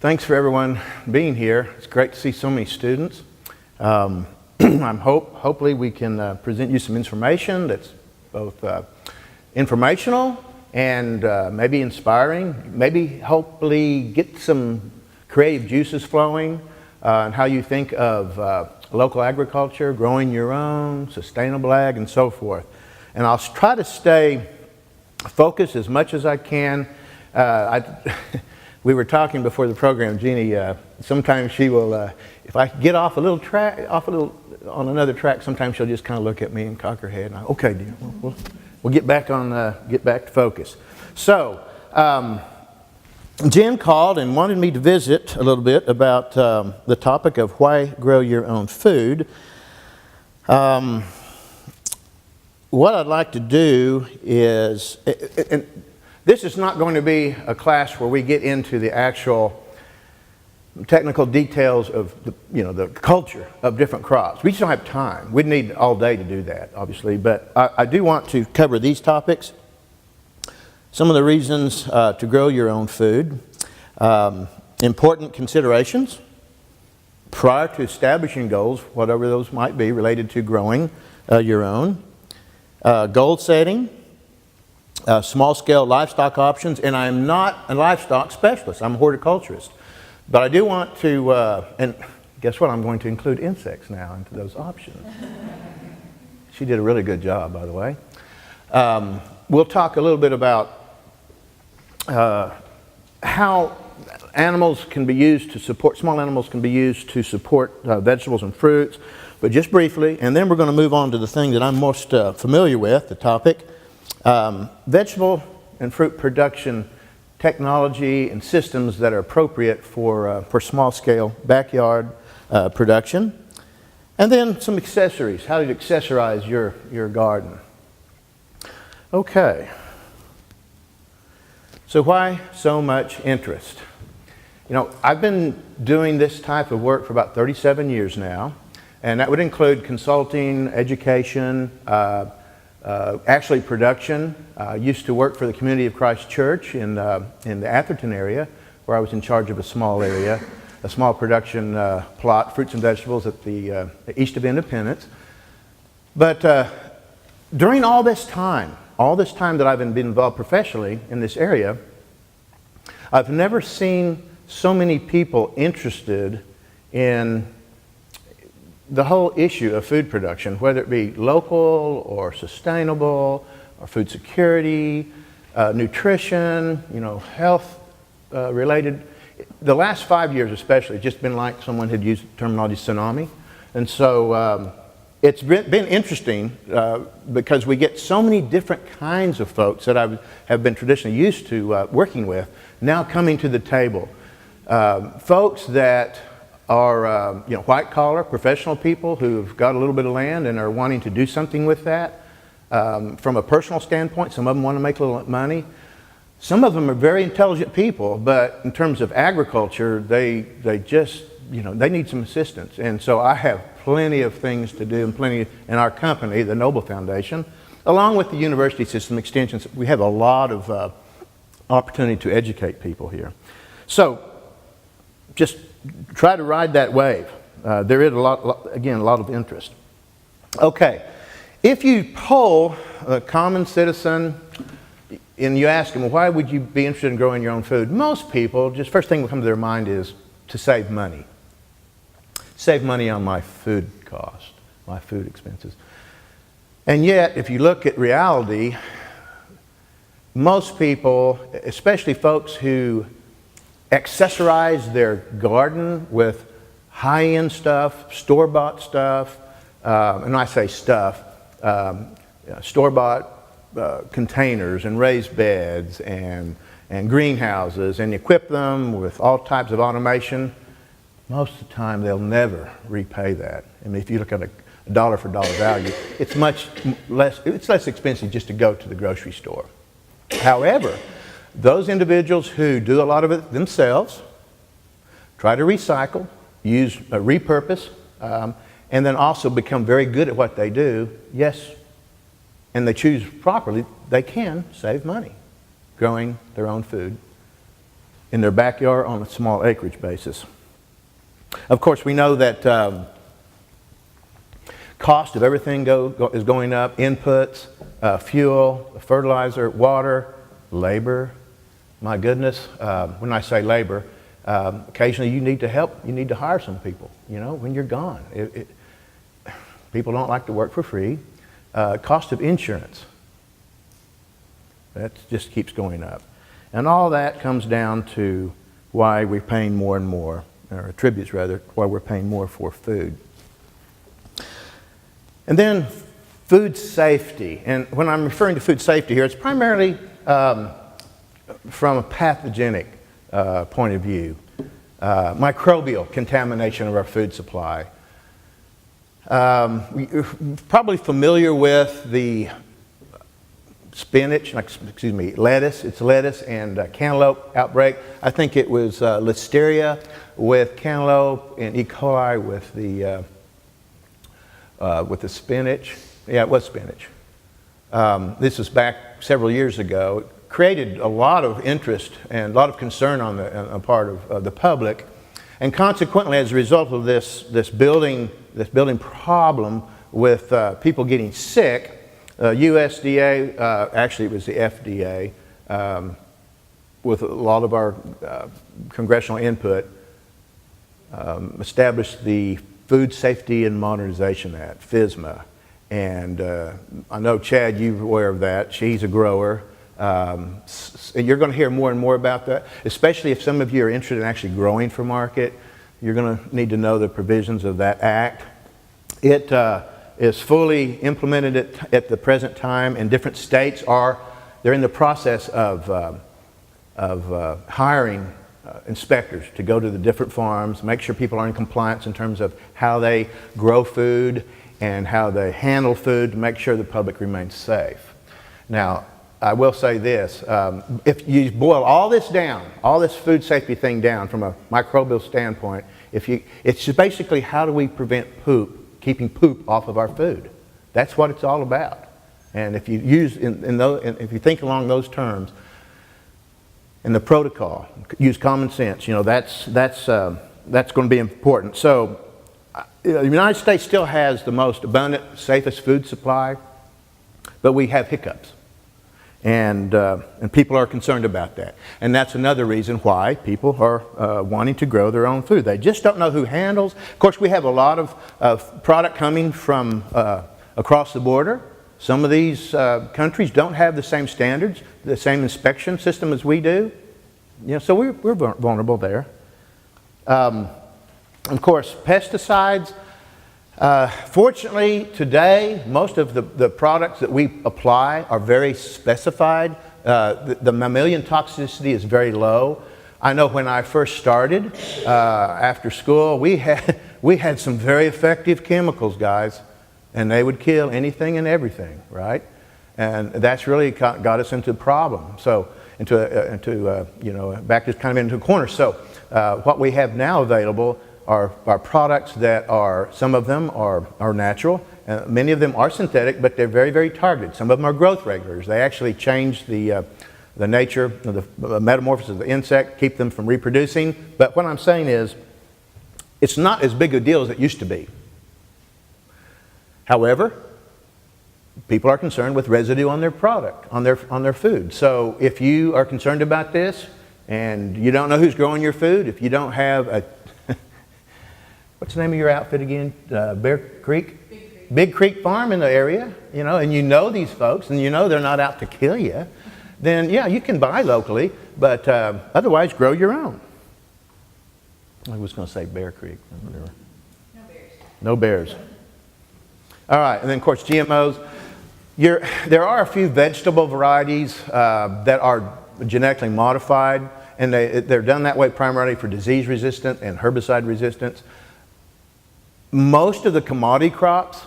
Thanks for everyone being here. It's great to see so many students. Hopefully we can present you some information that's both informational and maybe inspiring, maybe hopefully get some creative juices flowing on how you think of local agriculture, growing your own, sustainable ag, and so forth. And I'll try to stay focused as much as I can. We were talking before the program, Jeannie, sometimes she will, if I get off on another track, sometimes she'll just kind of look at me and cock her head. And okay, dear, we'll get back to focus. So, Jen called and wanted me to visit a little bit about the topic of why grow your own food. What I'd like to do is, and this is not going to be a class where we get into the actual technical details of the culture of different crops. We just don't have time. We'd need all day to do that, obviously. But I do want to cover these topics. Some of the reasons to grow your own food. Important considerations prior to establishing goals, whatever those might be, related to growing your own. Goal setting. Small-scale livestock options, and I'm not a livestock specialist. I'm a horticulturist. But I do want to, and guess what? I'm going to include insects now into those options. She did a really good job, by the way. We'll talk a little bit about how animals can be used to support, small animals can be used to support vegetables and fruits, but just briefly, and then we're going to move on to the thing that I'm most familiar with, the topic. Vegetable and fruit production technology and systems that are appropriate for small-scale backyard production. And then some accessories, how to accessorize your garden. Okay. So why so much interest? I've been doing this type of work for about 37 years now, and that would include consulting, education, actually production. I used to work for the Community of Christ Church in the Atherton area, where I was in charge of a small area, a small production plot, fruits and vegetables at the east of Independence. But during all this time that I've been involved professionally in this area, I've never seen so many people interested in the whole issue of food production, whether it be local or sustainable or food security, nutrition, health related. The last 5 years especially, it's just been like someone had used the terminology tsunami. And so it's been interesting because we get so many different kinds of folks that I have been traditionally used to working with now coming to the table. Folks that are white-collar professional people who've got a little bit of land and are wanting to do something with that. From a personal standpoint, some of them want to make a little money. Some of them are very intelligent people, but in terms of agriculture, they just, they need some assistance. And so I have plenty of things to do, and plenty in our company, the Noble Foundation, along with the university system extensions. We have a lot of opportunity to educate people here. So just try to ride that wave. There is a lot of interest. Okay, if you poll a common citizen and you ask them, well, why would you be interested in growing your own food? Most people, just first thing that comes to their mind is to save money. Save money on my food cost, my food expenses. And yet, if you look at reality, most people, especially folks who accessorize their garden with high-end stuff, store-bought stuff, and when I say stuff, store-bought containers and raised beds and greenhouses, and equip them with all types of automation. Most of the time, they'll never repay that. I mean, if you look at a dollar-for-dollar value, it's less expensive just to go to the grocery store. However, those individuals who do a lot of it themselves, try to recycle, repurpose, and then also become very good at what they do, yes, and they choose properly, they can save money growing their own food in their backyard on a small acreage basis. Of course, we know that cost of everything is going up. Inputs, fuel, fertilizer, water, labor. My goodness, when I say labor, occasionally you need to help, you need to hire some people, you know, when you're gone. People don't like to work for free. Cost of insurance, that just keeps going up. And all that comes down to why we're paying more and more, or attributes rather, why we're paying more for food. And then food safety. And when I'm referring to food safety here, it's primarily from a pathogenic point of view. Microbial contamination of our food supply. You're probably familiar with the lettuce. It's lettuce and cantaloupe outbreak. I think it was listeria with cantaloupe and E. coli with the spinach. Yeah, it was spinach. This was back several years ago. It created a lot of interest and a lot of concern on the part of the public, and consequently, as a result of this building problem with people getting sick, USDA, actually it was the FDA, with a lot of our congressional input, established the Food Safety and Modernization Act, FSMA. And I know, Chad, you're aware of that. She's a grower. And you're going to hear more and more about that, especially if some of you are interested in actually growing for market. You're going to need to know the provisions of that act. It is fully implemented at the present time, and different states they're in the process of hiring inspectors to go to the different farms, make sure people are in compliance in terms of how they grow food and how they handle food to make sure the public remains safe. Now, I will say this, if you boil all this down, all this food safety thing down from a microbial standpoint, it's just basically how do we prevent keeping poop off of our food. That's what it's all about. And if you if you think along those terms, in the protocol, use common sense, you know, that's going to be important. So, the United States still has the most abundant, safest food supply, but we have hiccups. And people are concerned about that. And that's another reason why people are wanting to grow their own food. They just don't know who handles. Of course, we have a lot of product coming from across the border. Some of these countries don't have the same standards, the same inspection system as we do. You know, so we're vulnerable there. Of course, pesticides. Fortunately, today, most of the products that we apply are very specified. The mammalian toxicity is very low. I know when I first started after school, we had some very effective chemicals, guys, and they would kill anything and everything, right? And that's really got us into a problem. So back just kind of into a corner. So what we have now available are products that some of them are natural, many of them are synthetic, but they're very, very targeted. Some of them are growth regulators. They actually change the nature, the metamorphosis of the insect, keep them from reproducing. But what I'm saying is, it's not as big a deal as it used to be. However, people are concerned with residue on their product, on their food. So if you are concerned about this, and you don't know who's growing your food, if you don't have a what's the name of your outfit again? Bear Creek? Big Creek Farm in the area, you know, and you know these folks, and you know they're not out to kill you, then yeah, you can buy locally, but otherwise grow your own. I was going to say Bear Creek. Whatever. No bears. No bears. All right, and then of course GMOs. There are a few vegetable varieties that are genetically modified, and they're done that way primarily for disease resistance and herbicide resistance. Most of the commodity crops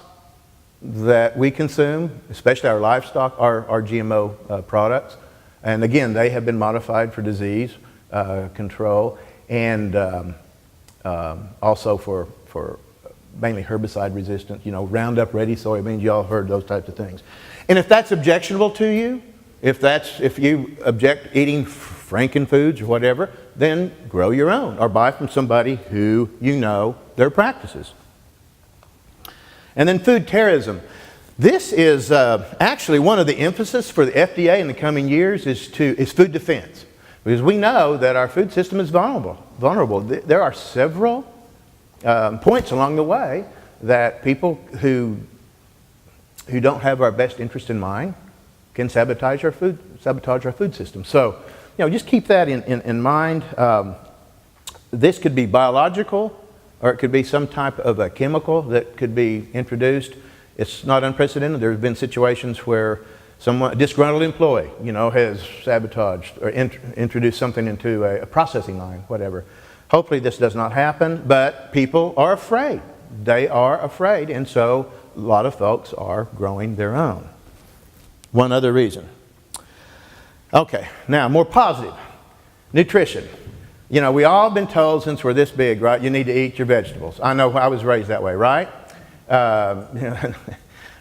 that we consume, especially our livestock, are GMO products. And again, they have been modified for disease control and also for mainly herbicide resistant, you know, Roundup Ready soybeans, you all heard those types of things. And if that's objectionable to you, if you object eating frankenfoods or whatever, then grow your own or buy from somebody who you know their practices. And then food terrorism. This is actually one of the emphasis for the FDA in the coming years is food defense. Because we know that our food system is vulnerable. There are several points along the way that people who don't have our best interest in mind can sabotage our food system. So, just keep that in mind. This could be biological, or it could be some type of a chemical that could be introduced. It's not unprecedented. There have been situations where a disgruntled employee, has sabotaged or introduced something into a processing line, whatever. Hopefully this does not happen, but people are afraid. They are afraid, and so a lot of folks are growing their own. One other reason. Okay, now more positive. Nutrition. We all been told since we're this big, right, you need to eat your vegetables. I know I was raised that way, right? There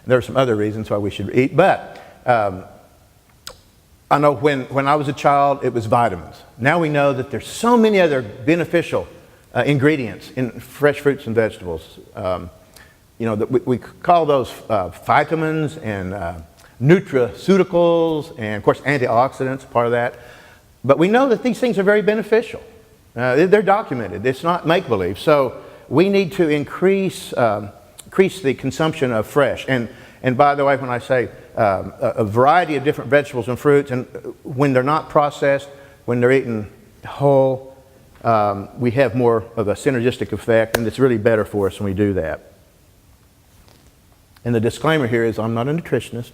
are some other reasons why we should eat, but I know when I was a child, it was vitamins. Now we know that there's so many other beneficial ingredients in fresh fruits and vegetables. That we call those vitamins and nutraceuticals, and of course antioxidants, part of that. But we know that these things are very beneficial. They're documented. It's not make-believe. So we need to increase the consumption of fresh. And by the way, when I say a variety of different vegetables and fruits, and when they're not processed, when they're eaten whole, we have more of a synergistic effect, and it's really better for us when we do that. And the disclaimer here is I'm not a nutritionist,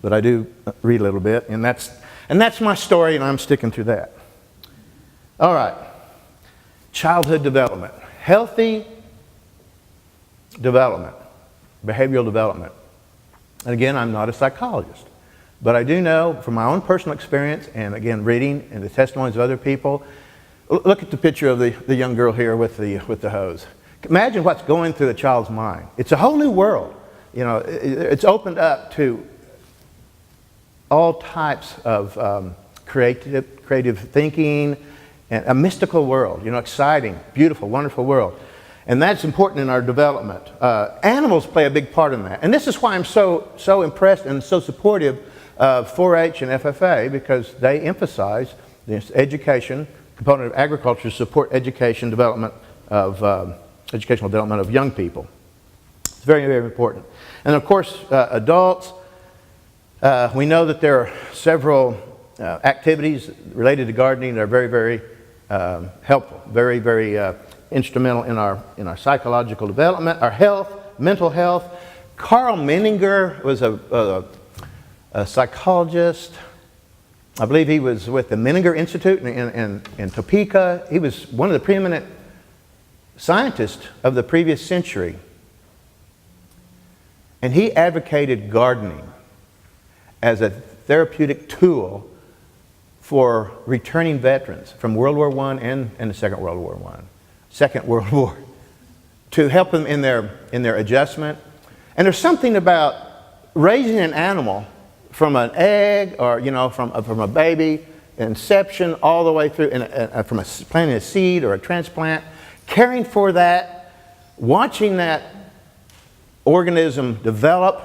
but I do read a little bit, and that's my story, and I'm sticking to that. All right. Childhood development. Healthy development. Behavioral development. And again, I'm not a psychologist, but I do know from my own personal experience, and again, reading and the testimonies of other people. Look at the picture of the young girl here with the hose. Imagine what's going through a child's mind. It's a whole new world. It's opened up to all types of creative thinking, and a mystical world, exciting, beautiful, wonderful world. And that's important in our development. Animals play a big part in that. And this is why I'm so impressed and so supportive of 4-H and FFA, because they emphasize this education component of agriculture to support educational development of young people. It's very, very important. And of course, adults, we know that there are several activities related to gardening that are very, very helpful, very, very instrumental in our psychological development, our health, mental health. Carl Menninger was a psychologist. I believe he was with the Menninger Institute in Topeka. He was one of the preeminent scientists of the previous century. And he advocated gardening as a therapeutic tool for returning veterans from World War I and the Second World War, to help them in their adjustment. And there's something about raising an animal from an egg, or from a baby, inception all the way through, from planting a seed or a transplant, caring for that, watching that organism develop,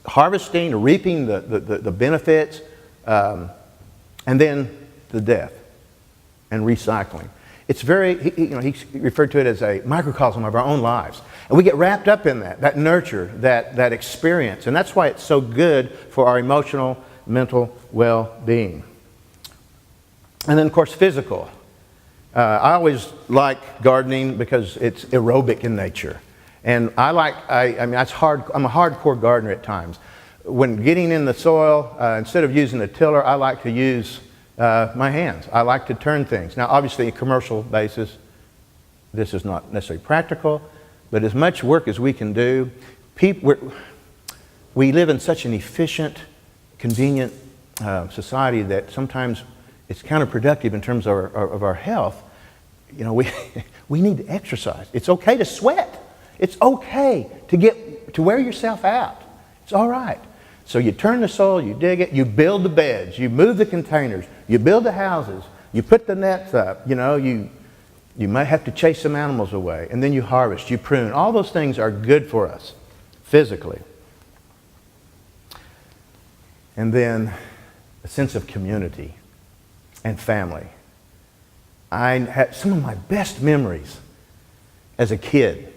harvesting, reaping the benefits, and then the death and recycling. It's very, he referred to it as a microcosm of our own lives. And we get wrapped up in that nurture, that experience. And that's why it's so good for our emotional, mental well-being. And then, of course, physical. I always like gardening because it's aerobic in nature. And that's hard. I'm a hardcore gardener at times. When getting in the soil, instead of using a tiller, I like to use my hands. I like to turn things. Now, obviously, a commercial basis, this is not necessarily practical, but as much work as we can do, we live in such an efficient, convenient society that sometimes it's counterproductive in terms of our health. We need to exercise. It's okay to sweat. It's okay to wear yourself out. It's all right. So you turn the soil, you dig it, you build the beds, you move the containers, you build the houses, You put the nets up, you might have to chase some animals away, and then you harvest, you prune. All those things are good for us physically. And then a sense of community and family. I had some of my best memories as a kid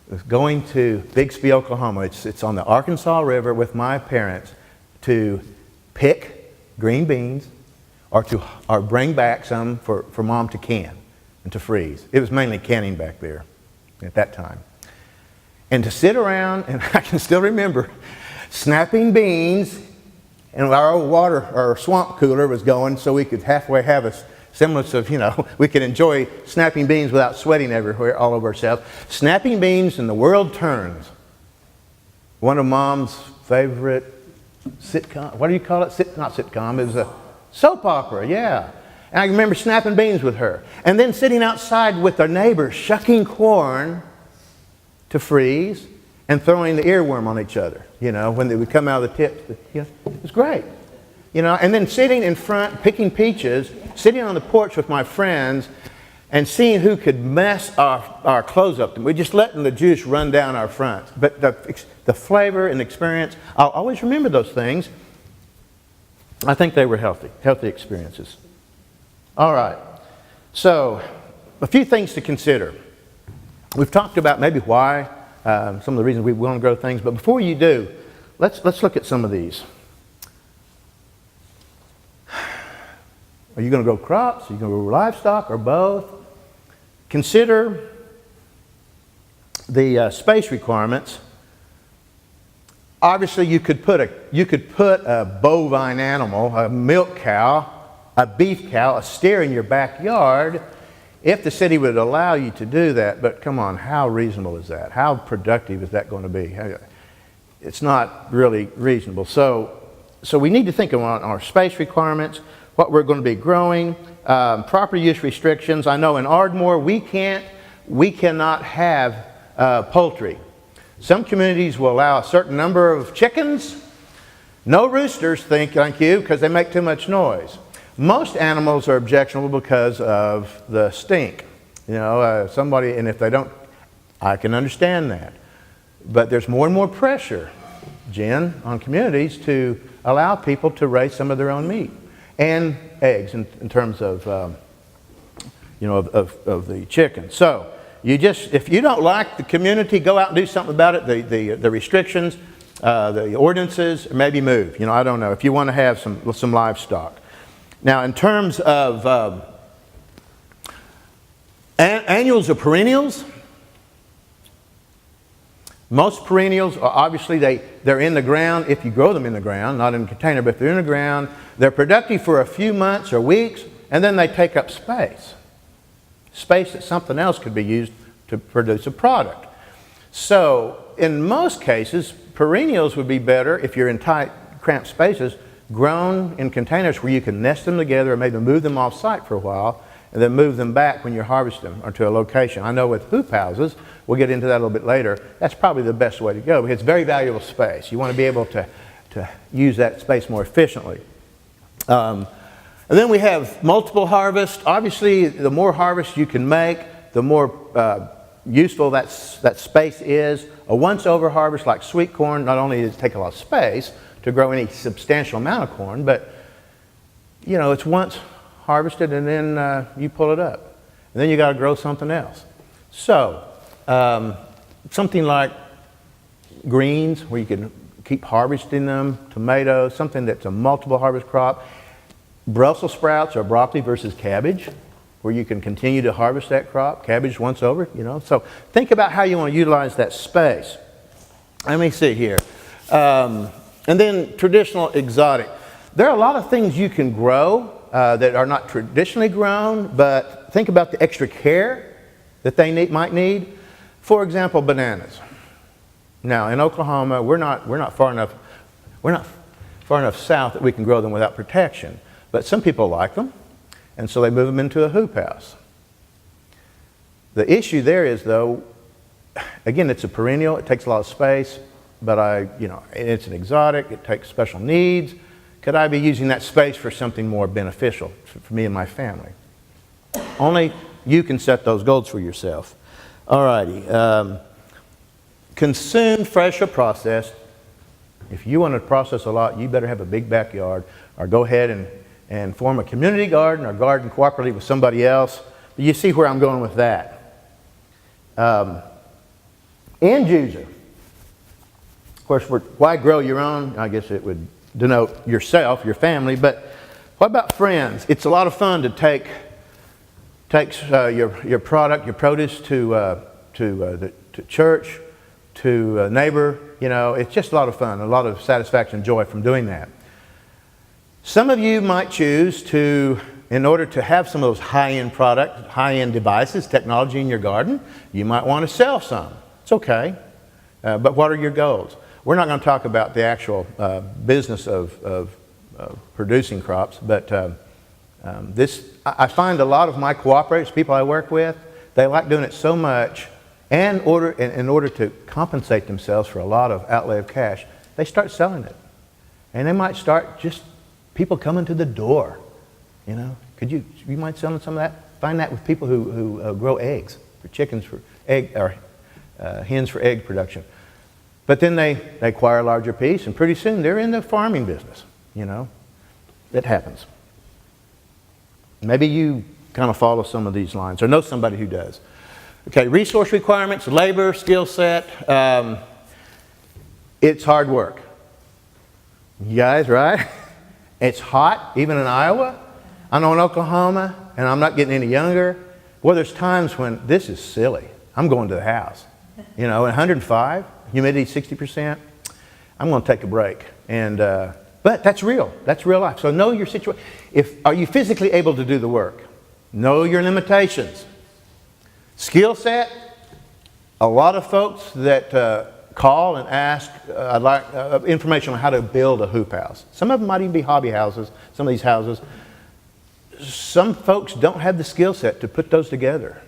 was going to Bixby, Oklahoma. It's on the Arkansas River with my parents to pick green beans or bring back some for Mom to can and to freeze. It was mainly canning back there at that time. And to sit around, and I can still remember, snapping beans, and our old our swamp cooler was going so we could halfway have a semblance of, we could enjoy snapping beans without sweating everywhere, all over ourselves. Snapping beans and the world turns. One of Mom's favorite sitcom, what do you call it? Not sitcom, it was a soap opera, yeah. And I remember snapping beans with her. And then sitting outside with our neighbors, shucking corn to freeze and throwing the earworm on each other, when they would come out of the tips. It was great. And then sitting in front, picking peaches, sitting on the porch with my friends and seeing who could mess our clothes up. We're just letting the juice run down our fronts. But the flavor and experience, I'll always remember those things. I think they were healthy experiences. All right. So, a few things to consider. We've talked about maybe why, some of the reasons we want to grow things, but before you do, let's look at some of these. Are you going to grow crops? Are you going to grow livestock, or both? Consider the space requirements. Obviously, you could put a bovine animal, a milk cow, a beef cow, a steer in your backyard, if the city would allow you to do that. But come on, how reasonable is that? How productive is that going to be? It's not really reasonable. So we need to think about our space requirements, what we're going to be growing, proper use restrictions. I know in Ardmore we cannot have poultry. Some communities will allow a certain number of chickens. No roosters, thank you, because they make too much noise. Most animals are objectionable because of the stink. And if they don't, I can understand that. But there's more and more pressure, Jen, on communities to allow people to raise some of their own meat and eggs in terms of, of the chicken. So, if you don't like the community, go out and do something about it. The restrictions, the ordinances, or maybe move. I don't know. If you want to have some livestock. Now, in terms of annuals or perennials, most perennials are obviously they're in the ground if you grow them in the ground, not in a container, but if they're in the ground, they're productive for a few months or weeks, and then they take up space. Space that something else could be used to produce a product. So, in most cases, perennials would be better if you're in tight, cramped spaces, grown in containers where you can nest them together or maybe move them off site for a while and then move them back when you harvest them or to a location. I know with hoop houses, we'll get into that a little bit later, that's probably the best way to go because it's very valuable space. You want to be able to use that space more efficiently. And then we have multiple harvests. Obviously, the more harvests you can make, the more useful that space is. A once-over harvest like sweet corn, not only does it take a lot of space to grow any substantial amount of corn, but it's once harvested and then you pull it up. And then you got to grow something else. So, something like greens, where you can keep harvesting them, tomatoes, something that's a multiple harvest crop. Brussels sprouts or broccoli versus cabbage, where you can continue to harvest that crop. Cabbage once over, So think about how you want to utilize that space. Let me see here. And then traditional exotic. There are a lot of things you can grow that are not traditionally grown, but think about the extra care that they might need. For example, bananas. Now in Oklahoma, we're not far enough south that we can grow them without protection. But some people like them, and so they move them into a hoop house. The issue there is, though, again, it's a perennial. It takes a lot of space, but it's an exotic. It takes special needs, could I be using that space for something more beneficial for me and my family? Only you can set those goals for yourself. All righty. Consume fresh or processed. If you want to process a lot, you better have a big backyard, or go ahead and form a community garden or garden cooperatively with somebody else. But you see where I'm going with that. End user. Of course, why grow your own? I guess it would denote yourself, your family. But what about friends? It's a lot of fun to take your product, your produce to church, to a neighbor. You know, it's just a lot of fun, a lot of satisfaction and joy from doing that. Some of you might choose to, in order to have some of those high-end products, high-end devices, technology in your garden, you might want to sell some. It's okay. But what are your goals? We're not going to talk about the actual business of producing crops, but I find a lot of my cooperators, people I work with, they like doing it so much, and in order to compensate themselves for a lot of outlay of cash, they start selling it. And they might start just people coming to the door. You know, you mind selling some of that? Find that with people who grow eggs for chickens, for egg, or hens for egg production. But then they acquire a larger piece, and pretty soon they're in the farming business. You know, it happens. Maybe you kind of follow some of these lines, or know somebody who does. Okay, resource requirements, labor, skill set. It's hard work. You guys, right? It's hot, even in Iowa. I know in Oklahoma, and I'm not getting any younger. Well, there's times when this is silly. I'm going to the house. You know, 105, humidity 60%. I'm going to take a break. But that's real. That's real life. So know your situation. Are you physically able to do the work? Know your limitations. Skill set. A lot of folks that call and ask, I'd like information on how to build a hoop house. Some of them might even be hobby houses, some of these houses. Some folks don't have the skill set to put those together.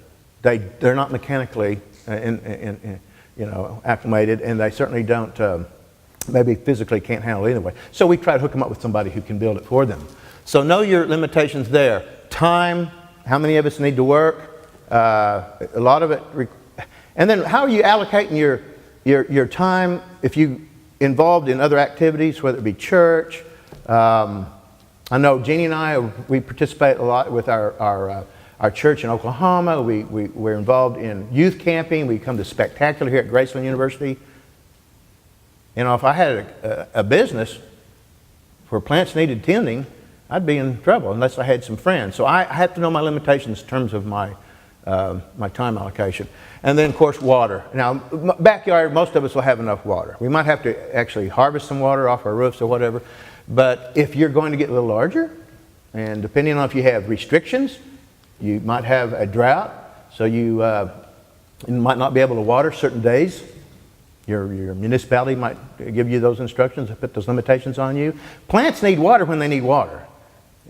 They're not mechanically acclimated, and they certainly don't, maybe physically can't handle it anyway. So we try to hook them up with somebody who can build it for them. So know your limitations there. Time, how many of us need to work? A lot of it. And then how are you allocating your time if you involved in other activities, whether it be church? I know Jeannie and I, we participate a lot with our church in Oklahoma. We're involved in youth camping. We come to Spectacular here at Graceland University. You know, if I had a business where plants needed tending, I'd be in trouble unless I had some friends. So I have to know my limitations in terms of my time allocation. And then, of course, water. Now, backyard, most of us will have enough water. We might have to actually harvest some water off our roofs or whatever. But if you're going to get a little larger, and depending on if you have restrictions, you might have a drought, so you might not be able to water certain days. Your municipality might give you those instructions and put those limitations on you. Plants need water when they need water.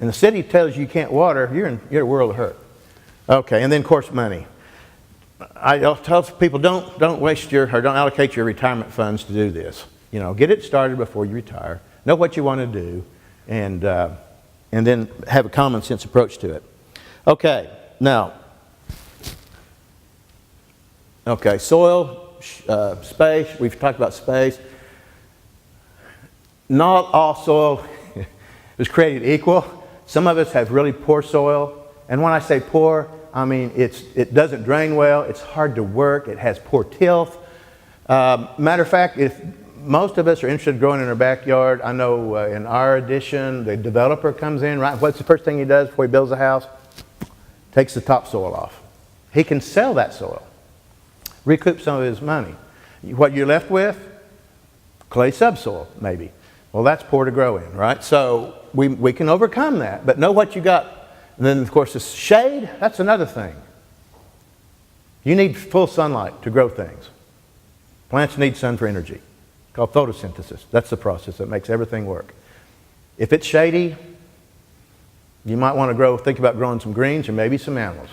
And the city tells you can't water, you're in a world of hurt. Okay, and then, of course, money. I tell people don't don't allocate your retirement funds to do this. You know, get it started before you retire. Know what you want to do, and then have a common sense approach to it. Okay, now. Okay, soil, space. We've talked about space. Not all soil is created equal. Some of us have really poor soil, and when I say poor, I mean it doesn't drain well. It's hard to work. It has poor tilth. Matter of fact, if most of us are interested in growing in our backyard, I know in our addition, the developer comes in, right? What's the first thing he does before he builds a house? Takes the topsoil off. He can sell that soil, recoup some of his money. What you're left with? Clay subsoil, maybe. Well, that's poor to grow in, right? So we can overcome that, but know what you got. And then, of course, the shade, that's another thing. You need full sunlight to grow things. Plants need sun for energy. It's called photosynthesis. That's the process that makes everything work. If it's shady, you might want to think about growing some greens or maybe some animals.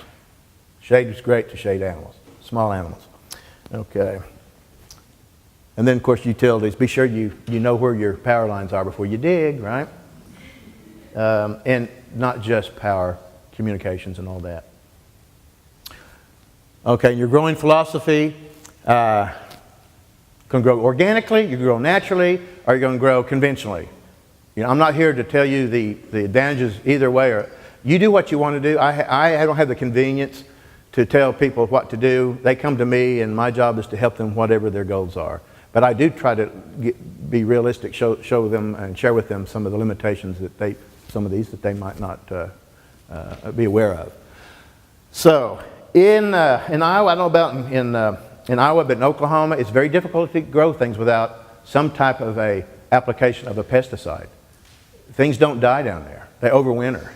Shade is great to shade animals, small animals. Okay. And then, of course, utilities. Be sure you know where your power lines are before you dig, right? and not just power, communications and all that. Okay, your growing philosophy, going to grow organically, you grow naturally, or you're going to grow conventionally. You know, I'm not here to tell you the advantages either way. Or you do what you want to do. I don't have the convenience to tell people what to do. They come to me, and my job is to help them whatever their goals are. But I do try to be realistic, show them and share with them some of the limitations that some of these that they might not be aware of. So in Iowa, I don't know about in Iowa, but in Oklahoma, it's very difficult to grow things without some type of a application of a pesticide. Things don't die down there; they overwinter,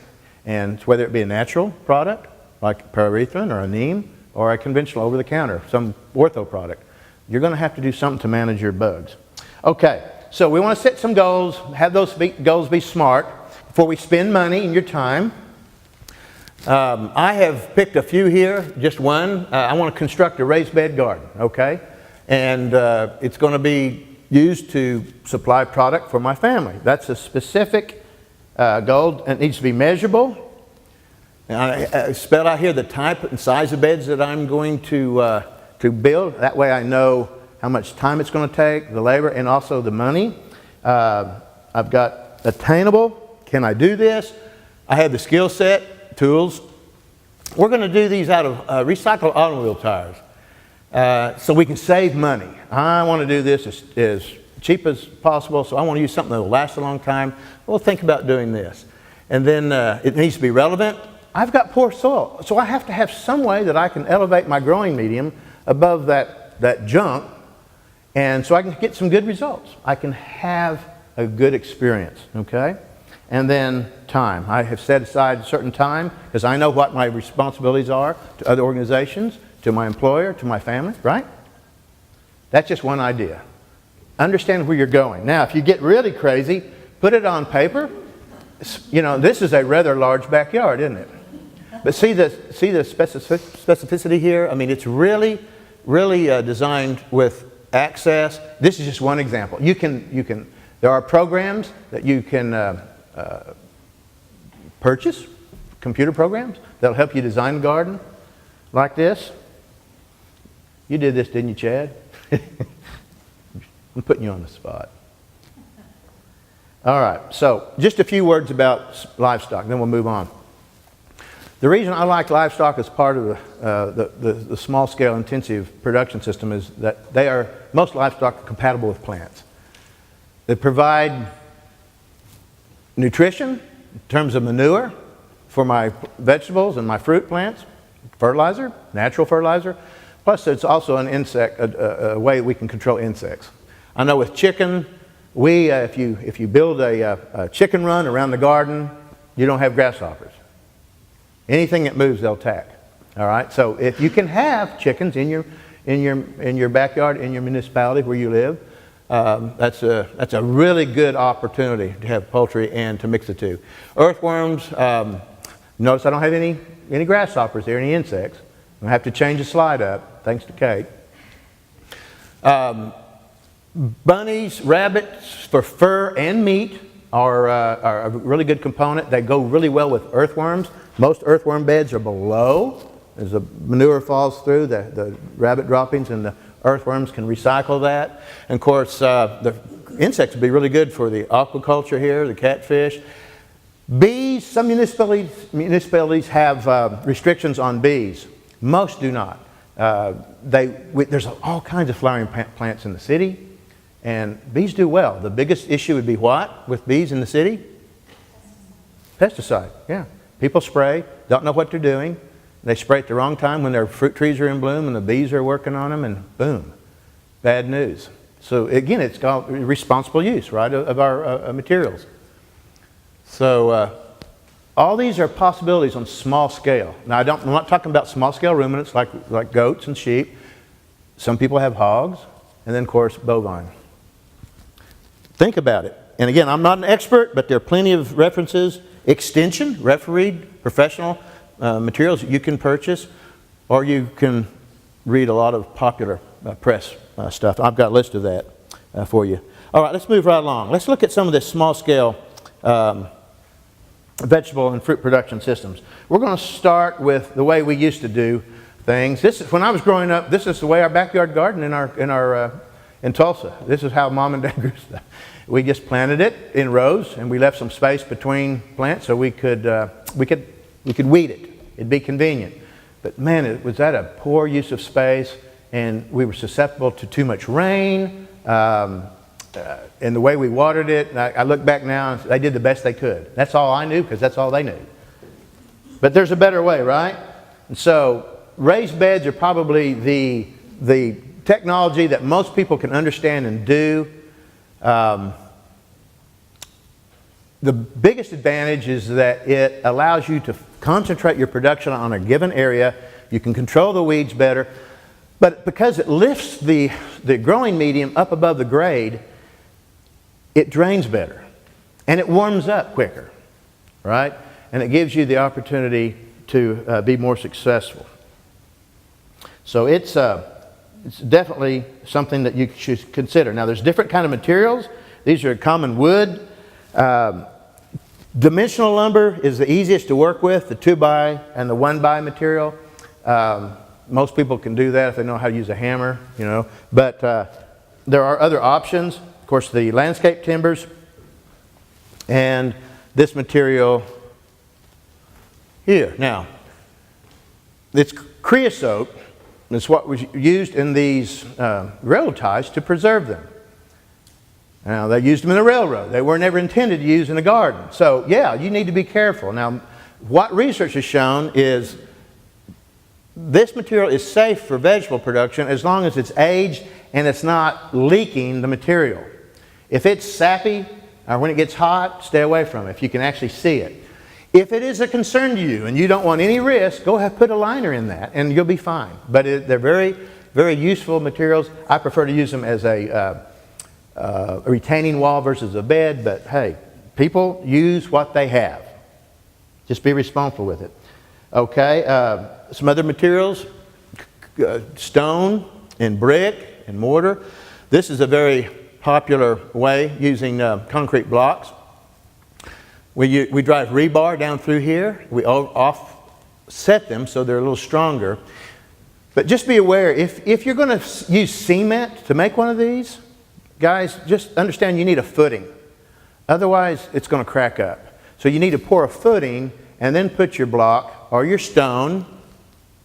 and whether it be a natural product like pyrethrin or a neem, or a conventional over-the-counter, some ortho product, you're going to have to do something to manage your bugs. Okay, so we want to set some goals, have those goals be smart before we spend money and your time. I have picked a few here, just one. I want to construct a raised bed garden, okay? And it's going to be used to supply product for my family. That's a specific goal, and it needs to be measurable. And I spelled out here the type and size of beds that I'm going to build. That way I know how much time it's going to take, the labor, and also the money. I've got attainable. Can I do this? I have the skill set, tools. We're going to do these out of recycled automobile tires so we can save money. I want to do this as cheap as possible, so I want to use something that will last a long time. We'll think about doing this. And then it needs to be relevant. I've got poor soil, so I have to have some way that I can elevate my growing medium above that junk, and so I can get some good results. I can have a good experience, okay? And then time. I have set aside a certain time because I know what my responsibilities are to other organizations, to my employer, to my family, right? That's just one idea. Understand where you're going. Now, if you get really crazy, put it on paper. You know, this is a rather large backyard, isn't it? But see the specificity here? I mean, it's really designed with access. This is just one example. There are programs that you can purchase, computer programs, that'll help you design a garden like this. You did this, didn't you, Chad? I'm putting you on the spot. All right, so just a few words about livestock, then we'll move on. The reason I like livestock as part of the small-scale intensive production system is that most livestock are compatible with plants. They provide nutrition in terms of manure for my vegetables and my fruit plants, fertilizer, natural fertilizer, plus it's also an insect, a way we can control insects. I know with chicken, if you build a chicken run around the garden, you don't have grasshoppers. Anything that moves, they'll attack. All right. So if you can have chickens in your backyard, in your municipality where you live, that's a really good opportunity to have poultry and to mix the two. Earthworms. Notice I don't have any grasshoppers there, any insects. I have to change the slide up, thanks to Kate. Bunnies, rabbits for fur and meat are a really good component. They go really well with earthworms. Most earthworm beds are below. As the manure falls through, the rabbit droppings and the earthworms can recycle that. And of course, the insects would be really good for the aquaculture here, the catfish. Bees, some municipalities have restrictions on bees. Most do not. There's all kinds of flowering plants in the city, and bees do well. The biggest issue would be what with bees in the city? Pesticide, yeah. People spray, don't know what they're doing. They spray at the wrong time when their fruit trees are in bloom and the bees are working on them, and boom, bad news. So again, it's called responsible use, right, of our materials. So all these are possibilities on small scale. Now, I'm not talking about small scale ruminants like goats and sheep. Some people have hogs, and then of course bovine. Think about it. And again, I'm not an expert, but there are plenty of references. Extension, refereed, professional materials that you can purchase, or you can read a lot of popular press stuff. I've got a list of that for you. All right, let's move right along. Let's look at some of this small-scale vegetable and fruit production systems. We're going to start with the way we used to do things. This is, when I was growing up, this is the way our backyard garden in Tulsa. This is how Mom and Dad grew stuff. We just planted it in rows, and we left some space between plants so we could weed it. It'd be convenient. But man, it was at a poor use of space, and we were susceptible to too much rain. And the way we watered it, I look back now, and they did the best they could. That's all I knew, because that's all they knew. But there's a better way, right? And so raised beds are probably the technology that most people can understand and do. The biggest advantage is that it allows you to concentrate your production on a given area. You can control the weeds better. But because it lifts the growing medium up above the grade, it drains better. And it warms up quicker, right? And it gives you the opportunity to be more successful. So it's definitely something that you should consider. Now, there's different kind of materials. These are common wood. Dimensional lumber is the easiest to work with, the 2x and the 1x material. Most people can do that if they know how to use a hammer, you know. But there are other options. Of course, the landscape timbers and this material here. Now, it's creosote. It's what was used in these railroad ties to preserve them. Now, they used them in the railroad. They were never intended to use in a garden. So, yeah, you need to be careful. Now, what research has shown is this material is safe for vegetable production as long as it's aged and it's not leaking the material. If it's sappy or when it gets hot, stay away from it if you can actually see it. If it is a concern to you and you don't want any risk, go ahead and put a liner in that and you'll be fine. But they're very, very useful materials. I prefer to use them as a retaining wall versus a bed, but hey, people use what they have. Just be responsible with it. Okay, some other materials, stone and brick and mortar. This is a very popular way using concrete blocks. We drive rebar down through here. We offset them so they're a little stronger. But just be aware, if you're going to use cement to make one of these, guys, just understand you need a footing. Otherwise, it's going to crack up. So you need to pour a footing and then put your block or your stone,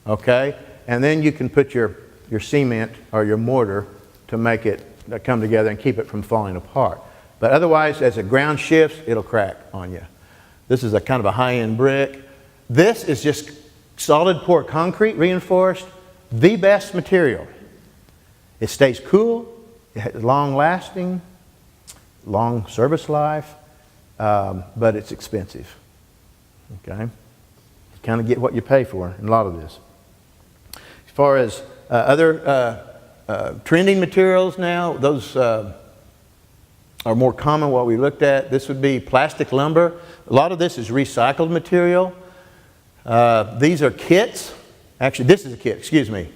okay? And then you can put your cement or your mortar to make it come together and keep it from falling apart. But otherwise, as the ground shifts, it'll crack on you. This is a kind of a high-end brick. This is just solid pour concrete reinforced, the best material. It stays cool. It's long-lasting, long service life, but it's expensive. Okay, you kind of get what you pay for in a lot of this. As far as other trending materials now, those are more common. What we looked at, this would be plastic lumber. A lot of this is recycled material. These are kits. Actually, this is a kit. Excuse me.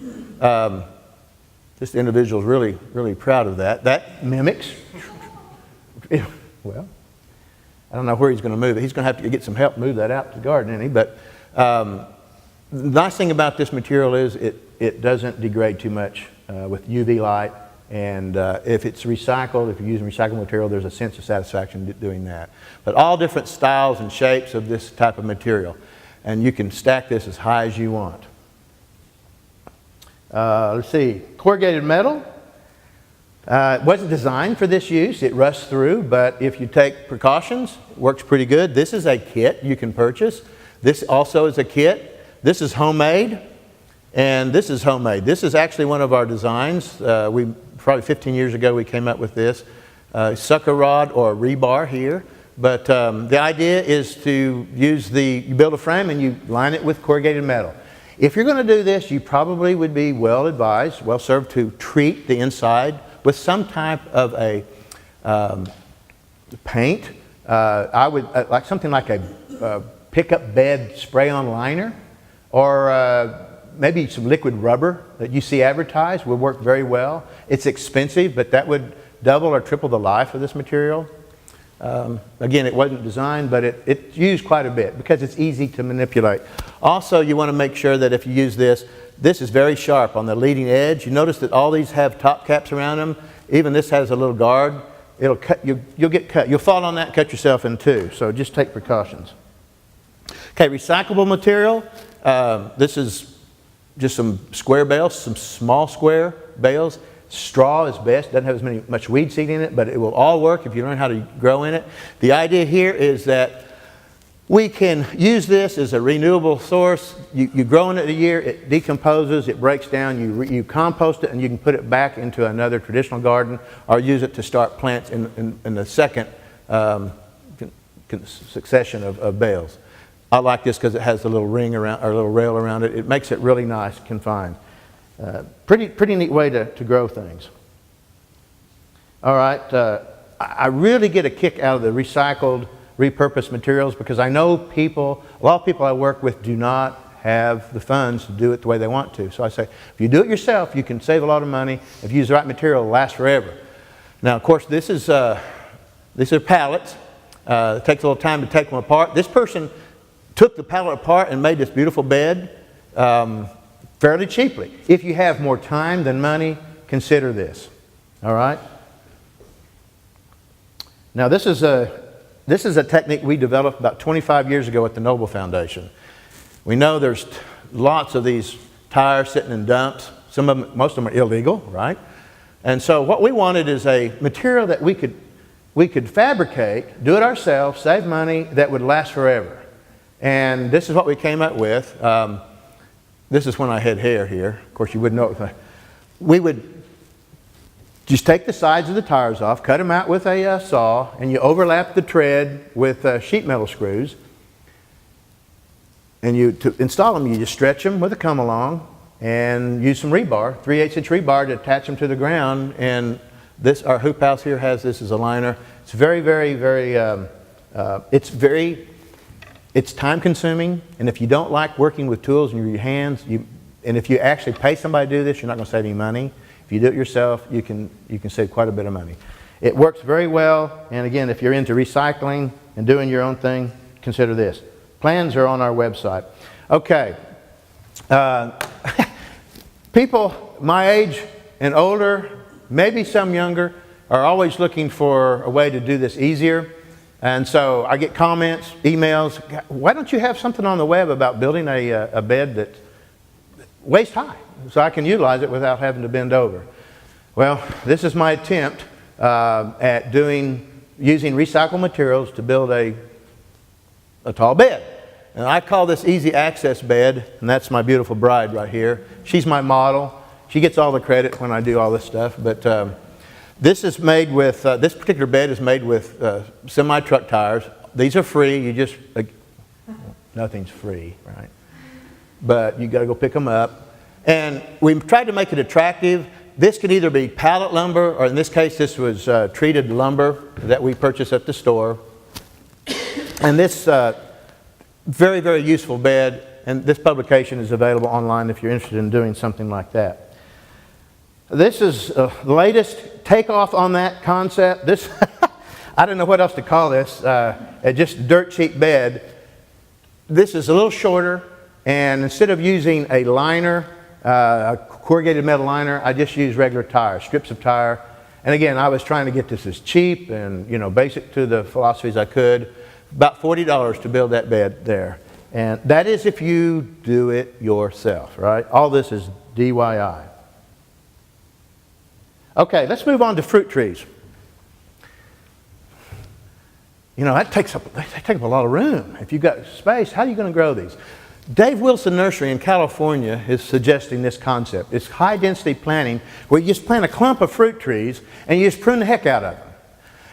This individual is really, really proud of that. That mimics, well, I don't know where he's going to move it. He's going to have to get some help move that out to the garden, isn't he? But the nice thing about this material is it doesn't degrade too much with UV light. And if it's recycled, if you're using recycled material, there's a sense of satisfaction doing that. But all different styles and shapes of this type of material. And you can stack this as high as you want. Let's see, corrugated metal. It wasn't designed for this use. It rusts through, but if you take precautions, it works pretty good. This is a kit you can purchase. This also is a kit. This is homemade, and this is homemade. This is actually one of our designs. Probably 15 years ago we came up with this. Sucker rod or rebar here. But the idea is to use you build a frame and you line it with corrugated metal. If you're going to do this, you probably would be well advised, well served to treat the inside with some type of a paint. I would like something like a pickup bed spray-on liner, or maybe some liquid rubber that you see advertised would work very well. It's expensive, but that would double or triple the life of this material. Again, it wasn't designed, but it's used quite a bit because it's easy to manipulate. Also, you want to make sure that if you use this is very sharp on the leading edge. You notice that all these have top caps around them. Even this has a little guard. It'll cut you. You'll get cut. You'll fall on that and cut yourself in two. So just take precautions. Okay, recyclable material. This is just some square bales, some small square bales. Straw is best. Doesn't have much weed seed in it, but it will all work if you learn how to grow in it. The idea here is that we can use this as a renewable source. You grow in it a year, it decomposes, it breaks down, you compost it, and you can put it back into another traditional garden or use it to start plants in the second succession of bales. I like this because it has a little ring around, or a little rail around it. It makes it really nice, confined. Pretty neat way to grow things. All right, I really get a kick out of the recycled, repurposed materials because I know a lot of people I work with do not have the funds to do it the way they want to. So I say, if you do it yourself, you can save a lot of money. If you use the right material, it'll last forever. Now, of course, these are pallets. It takes a little time to take them apart. This person took the pallet apart and made this beautiful bed fairly cheaply. If you have more time than money, consider this. All right? Now, this is a technique we developed about 25 years ago at the Noble Foundation. We know there's lots of these tires sitting in dumps. Most of them are illegal, right? And so what we wanted is a material that we could fabricate, do it ourselves, save money, that would last forever. And this is what we came up with. This is when I had hair here. Of course, you wouldn't know it. We would just take the sides of the tires off, cut them out with a saw, and you overlap the tread with sheet metal screws. And to install them, you just stretch them with a come-along and use some rebar, 3/8 inch rebar, to attach them to the ground. And our hoop house here has this as a liner. It's very, very, very, it's time consuming. And if you don't like working with tools in your hands, and if you actually pay somebody to do this, you're not going to save any money. If you do it yourself, you can save quite a bit of money. It works very well. And again, if you're into recycling and doing your own thing, consider this. Plans are on our website. Okay. People my age and older, maybe some younger, are always looking for a way to do this easier. And so I get comments, emails, why don't you have something on the web about building a bed that's waist high so I can utilize it without having to bend over? Well, this is my attempt at using recycled materials to build a tall bed. And I call this easy access bed, and that's my beautiful bride right here. She's my model. She gets all the credit when I do all this stuff, but this is made with, this particular bed is made with semi-truck tires. These are free. Nothing's free, right? But you got to go pick them up. And we tried to make it attractive. This could either be pallet lumber, or in this case, this was treated lumber that we purchased at the store. And this very, very useful bed, and this publication is available online if you're interested in doing something like that. This is the latest takeoff on that concept. This, I don't know what else to call this, just dirt cheap bed. This is a little shorter, and instead of using a liner, a corrugated metal liner, I just use regular tires, strips of tire. And again, I was trying to get this as cheap and basic to the philosophies I could. About $40 to build that bed there. And that is if you do it yourself, right? All this is DIY. Okay, let's move on to fruit trees. That takes up a lot of room. If you've got space, how are you going to grow these? Dave Wilson Nursery in California is suggesting this concept. It's high density planting, where you just plant a clump of fruit trees and you just prune the heck out of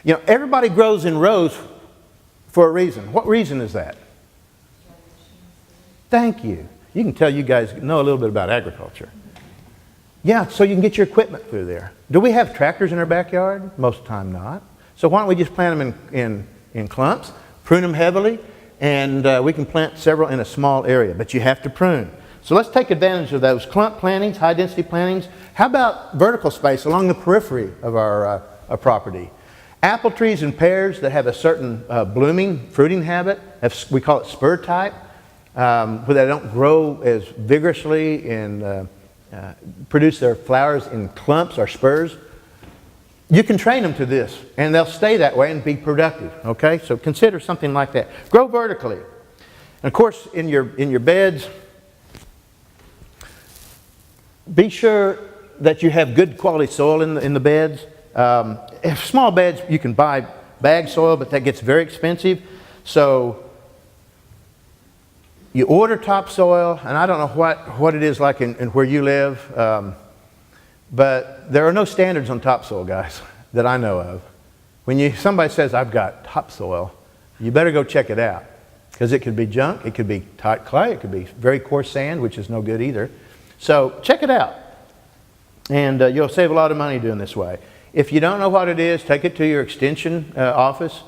them. Everybody grows in rows for a reason. What reason is that? Thank you. You can tell you guys know a little bit about agriculture. Yeah, so you can get your equipment through there. Do we have tractors in our backyard? Most of the time not. So why don't we just plant them in clumps, prune them heavily, and we can plant several in a small area, but you have to prune. So let's take advantage of those clump plantings, high density plantings. How about vertical space along the periphery of our property? Apple trees and pears that have a certain blooming, fruiting habit, we call it spur type, where they don't grow as vigorously and produce their flowers in clumps or spurs. You can train them to this, and they'll stay that way and be productive, okay? So consider something like that. Grow vertically. And of course, in your beds, be sure that you have good quality soil in the beds. If small beds, you can buy bag soil, but that gets very expensive. So you order topsoil, and I don't know what it is like in where you live, but there are no standards on topsoil, guys, that I know of. When somebody says, I've got topsoil, you better go check it out, because it could be junk, it could be tight clay, it could be very coarse sand, which is no good either. So check it out, and you'll save a lot of money doing this way. If you don't know what it is, take it to your extension office,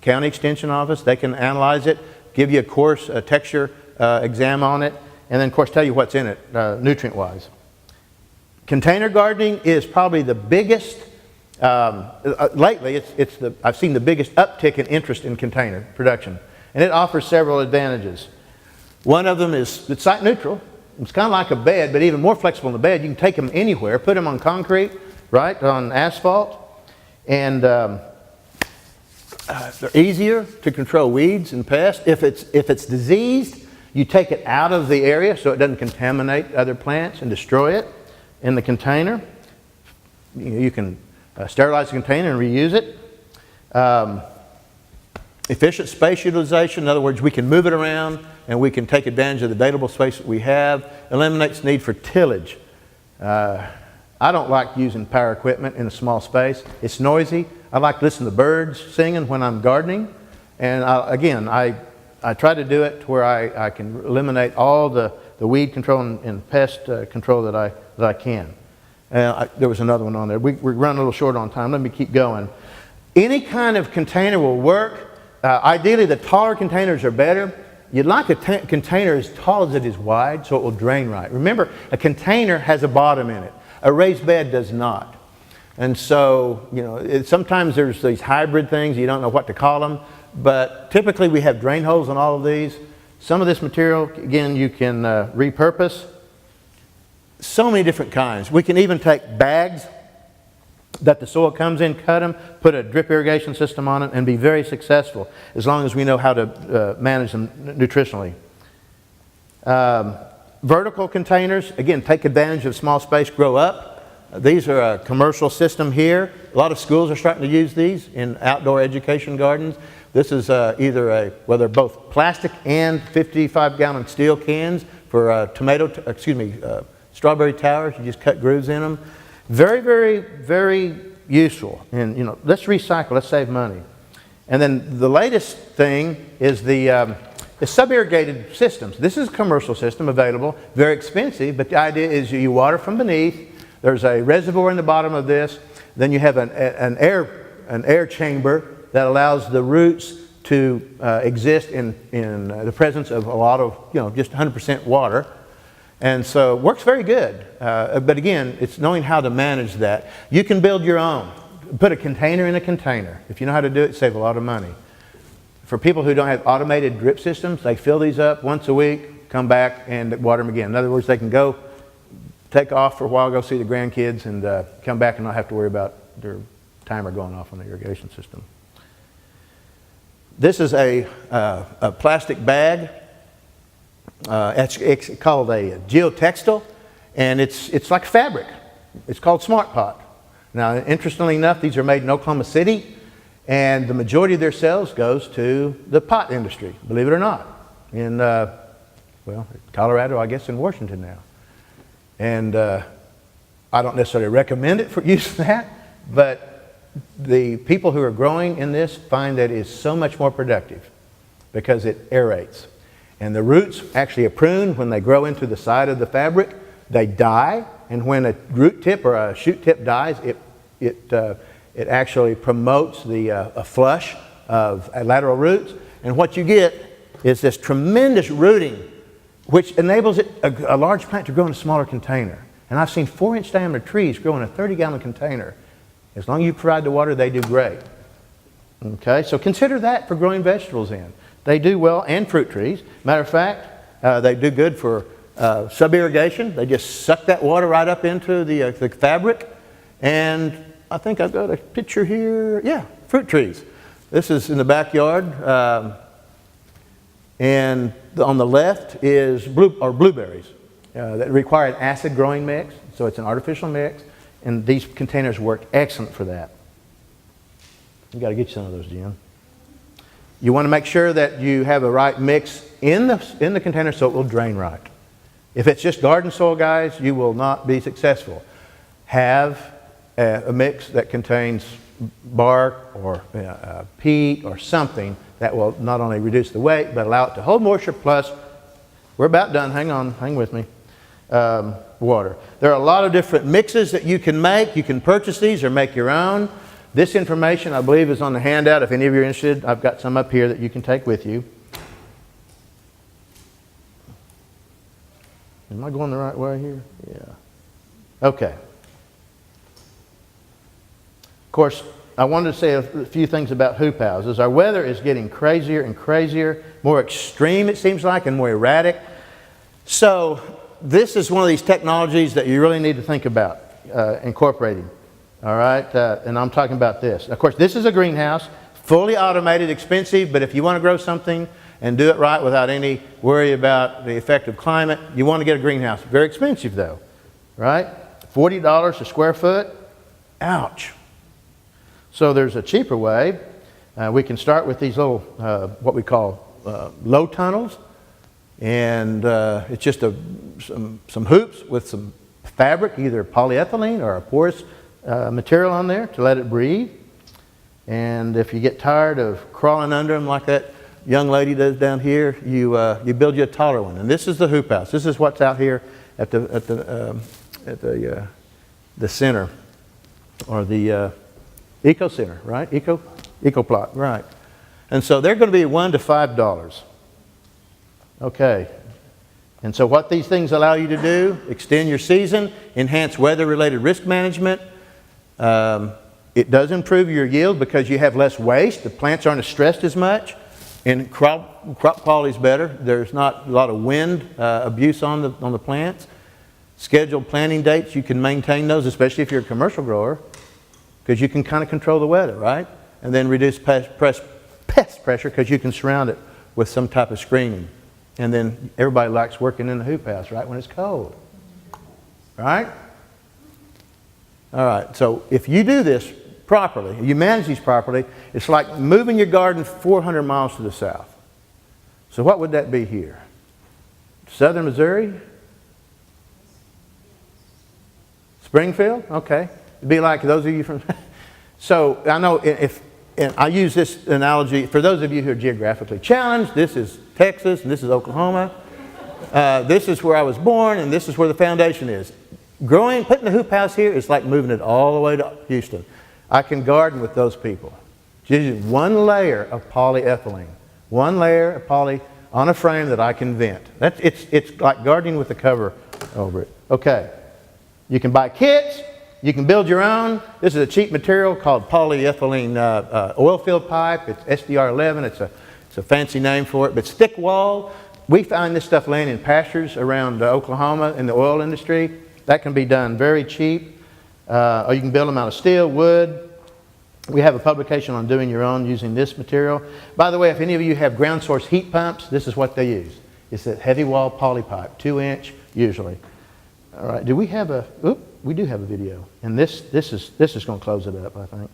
county extension office. They can analyze it, give you a texture exam on it, and then of course tell you what's in it nutrient-wise. Container gardening is probably the biggest, lately I've seen the biggest uptick in interest in container production. And it offers several advantages. One of them is it's site neutral. It's kind of like a bed, but even more flexible than a bed. You can take them anywhere, put them on concrete, right, on asphalt. And they're easier to control weeds and pests. If it's diseased, you take it out of the area so it doesn't contaminate other plants and destroy it. In the container, you can sterilize the container and reuse it. Efficient space utilization, in other words, we can move it around and we can take advantage of the available space that we have. Eliminates need for tillage. I don't like using power equipment in a small space. It's noisy. I like to listen to birds singing when I'm gardening. And I try to do it to where I can eliminate all the weed control and pest control that I can. There was another one on there. We're running a little short on time. Let me keep going. Any kind of container will work. Ideally, the taller containers are better. You'd like a container as tall as it is wide so it will drain right. Remember, a container has a bottom in it. A raised bed does not. And so, sometimes there's these hybrid things. You don't know what to call them. But typically, we have drain holes in all of these. Some of this material, again, you can repurpose. So many different kinds. We can even take bags that the soil comes in, cut them, put a drip irrigation system on it, and be very successful as long as we know how to manage them nutritionally. Vertical containers, again, take advantage of small space, grow up. These are a commercial system here. A lot of schools are starting to use these in outdoor education gardens. This is whether both plastic and 55-gallon steel cans for strawberry towers. You just cut grooves in them. Very, very, very useful. And let's recycle. Let's save money. And then the latest thing is the sub-irrigated systems. This is a commercial system available. Very expensive, but the idea is you water from beneath. There's a reservoir in the bottom of this. Then you have an air chamber that allows the roots to exist in the presence of a lot of just 100% water. And so it works very good. But again, it's knowing how to manage that. You can build your own. Put a container in a container. If you know how to do it, save a lot of money. For people who don't have automated drip systems, they fill these up once a week, come back and water them again. In other words, they can go take off for a while, go see the grandkids, and come back and not have to worry about their timer going off on the irrigation system. This is a plastic bag. It's called a geotextile, and it's like fabric. It's called Smart Pot. Now, interestingly enough, these are made in Oklahoma City, and the majority of their sales goes to the pot industry, believe it or not, in Colorado, I guess, in Washington now. And I don't necessarily recommend it for use of that, but the people who are growing in this find that it's so much more productive because it aerates. And the roots actually are pruned when they grow into the side of the fabric. They die, and when a root tip or a shoot tip dies, it actually promotes a flush of lateral roots. And what you get is this tremendous rooting, which enables a large plant to grow in a smaller container. And I've seen 4-inch diameter trees grow in a 30-gallon container. As long as you provide the water, they do great. Okay, so consider that for growing vegetables in. They do well, and fruit trees. Matter of fact, they do good for sub-irrigation. They just suck that water right up into the fabric. And I think I've got a picture here. Yeah, fruit trees. This is in the backyard. And on the left is blueberries that require an acid growing mix. So it's an artificial mix. And these containers work excellent for that. You got to get you some of those, Jim. You want to make sure that you have the right mix in the container so it will drain right. If it's just garden soil, guys, you will not be successful. Have a mix that contains bark or peat or something that will not only reduce the weight but allow it to hold moisture, plus, we're about done, hang with me, water. There are a lot of different mixes that you can make. You can purchase these or make your own. This information, I believe, is on the handout. If any of you are interested, I've got some up here that you can take with you. Am I going the right way here? Yeah. Okay. Of course, I wanted to say a few things about hoop houses. Our weather is getting crazier and crazier, more extreme it seems like, and more erratic. So this is one of these technologies that you really need to think about incorporating. All right, and I'm talking about this. Of course, this is a greenhouse, fully automated, expensive, but if you want to grow something and do it right without any worry about the effect of climate, you want to get a greenhouse. Very expensive though, right? $40 a square foot. Ouch. So there's a cheaper way. We can start with these little, what we call low tunnels. And it's just some hoops with some fabric, either polyethylene or a porous material on there to let it breathe. And if you get tired of crawling under them like that young lady does down here, you build you a taller one. And this is the hoop house. This is what's out here at the center, or the eco center, right? Eco plot, right? And so they're going to be $1 to $5. Okay. And so what these things allow you to do: extend your season, enhance weather-related risk management. It does improve your yield because you have less waste. The plants aren't stressed as much, and crop quality is better. There's not a lot of wind abuse on the plants. Scheduled planting dates, you can maintain those, especially if you're a commercial grower, because you can kind of control the weather, right? And then reduce pest pressure because you can surround it with some type of screening. And then everybody likes working in the hoop house, right, when it's cold, right? All right, so if you do this properly, you manage these properly, it's like moving your garden 400 miles to the south. So what would that be here? Southern Missouri? Springfield? Okay. It'd be like those of you from... So I know and I use this analogy for those of you who are geographically challenged. This is Texas and this is Oklahoma. This is where I was born and this is where the foundation is. Putting the hoop house here is like moving it all the way to Houston. I can garden with those people. Just one layer of polyethylene. One layer of poly on a frame that I can vent. It's like gardening with a cover over it. Okay. You can buy kits. You can build your own. This is a cheap material called polyethylene oil field pipe. It's SDR11. It's a fancy name for it. But stick wall, we find this stuff laying in pastures around Oklahoma in the oil industry. That can be done very cheap. Or you can build them out of steel, wood. We have a publication on doing your own using this material. By the way, if any of you have ground source heat pumps, this is what they use. It's that heavy wall poly pipe, 2-inch usually. All right, do we have a, we do have a video. And this is going to close it up, I think.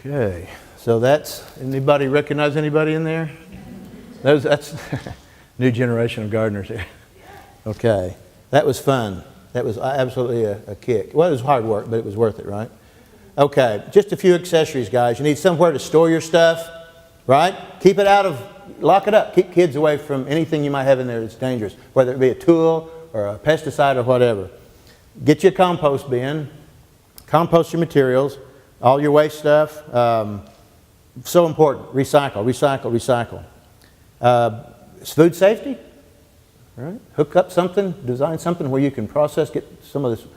Okay, so anybody recognize anybody in there? That's new generation of gardeners here. Okay, that was fun. That was absolutely a kick. Well, it was hard work, but it was worth it, right? Okay, just a few accessories, guys. You need somewhere to store your stuff, right? Lock it up. Keep kids away from anything you might have in there that's dangerous, whether it be a tool or a pesticide or whatever. Get you a compost bin. Compost your materials, all your waste stuff. So important. Recycle, recycle, recycle. Food safety. Right? Hook up something, design something where you can process, get some of this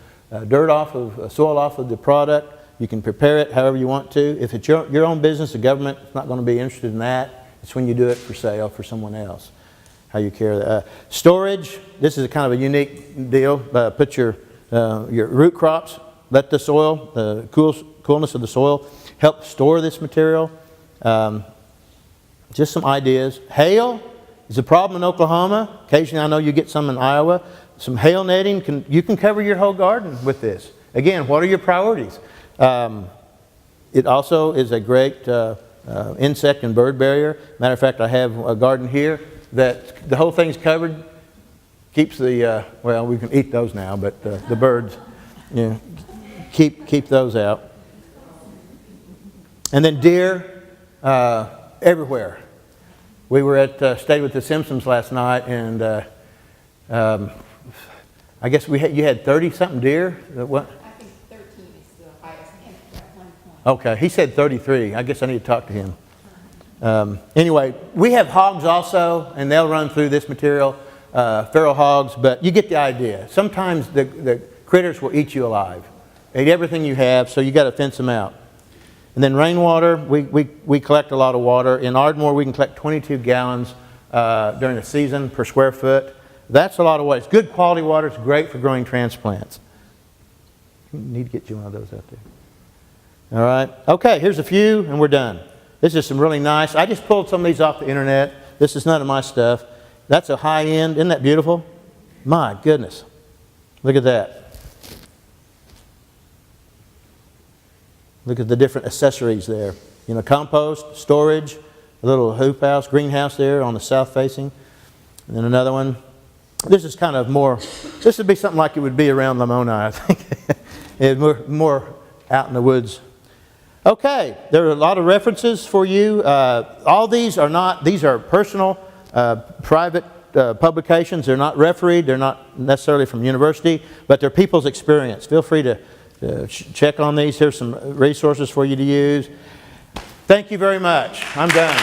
dirt off of, soil off of the product. You can prepare it however you want to. If it's your own business, the government is not going to be interested in that. It's when you do it for sale for someone else, how you carry that. Storage, this is a kind of a unique deal. Put your root crops, let the soil, the coolness of the soil help store this material. Just some ideas. Hail is a problem in Oklahoma. Occasionally I know you get some in Iowa. Some hail netting, you can cover your whole garden with this. Again, what are your priorities? It also is a great insect and bird barrier. Matter of fact, I have a garden here that the whole thing's covered. Keeps the, well, we can eat those now, but the birds, you know, keep those out. And then deer everywhere. We were stayed with the Simpsons last night, and I guess you had 30-something deer. What? I think 13 is the highest at one point. Okay, he said 33. I guess I need to talk to him. Anyway, we have hogs also, and they'll run through this material, feral hogs, but you get the idea. Sometimes the critters will eat you alive. They eat everything you have, so you got to fence them out. And then rainwater, we collect a lot of water. In Ardmore, we can collect 22 gallons during the season per square foot. That's a lot of water. It's good quality water. It's great for growing transplants. We need to get you one of those out there. All right. Okay, here's a few, and we're done. This is some really nice. I just pulled some of these off the internet. This is none of my stuff. That's a high end. Isn't that beautiful? My goodness. Look at that. Look at the different accessories there. You know, compost, storage, a little hoop house, greenhouse there on the south facing. And then another one. This is kind of more, this would be something like it would be around Lamoni, I think. It's more out in the woods. Okay, there are a lot of references for you. All these are personal, private publications. They're not refereed. They're not necessarily from university, but they're people's experience. Feel free to check on these. Here's some resources for you to use. Thank you very much. I'm done.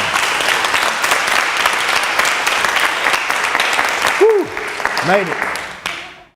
Whew, made it.